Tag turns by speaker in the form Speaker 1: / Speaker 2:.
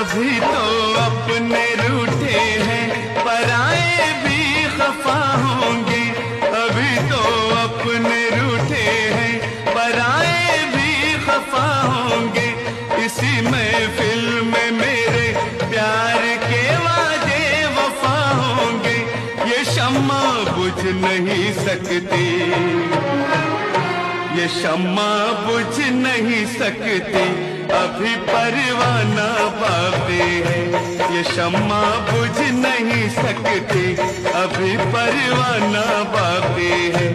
Speaker 1: अभी तो अपने रूठे हैं, पराए भी खफा होंगे। अभी तो अपने रूठे हैं, पराए भी खफा होंगे। इसी महफिल में मेरे प्यार के वादे वफा होंगे। ये शम्मा बुझ नहीं सकती, ये शम्मा बुझ नहीं सकती, अभी परवाना बाबे है। ये शम्मा बुझ नहीं सकती, अभी परवाना बाबे है।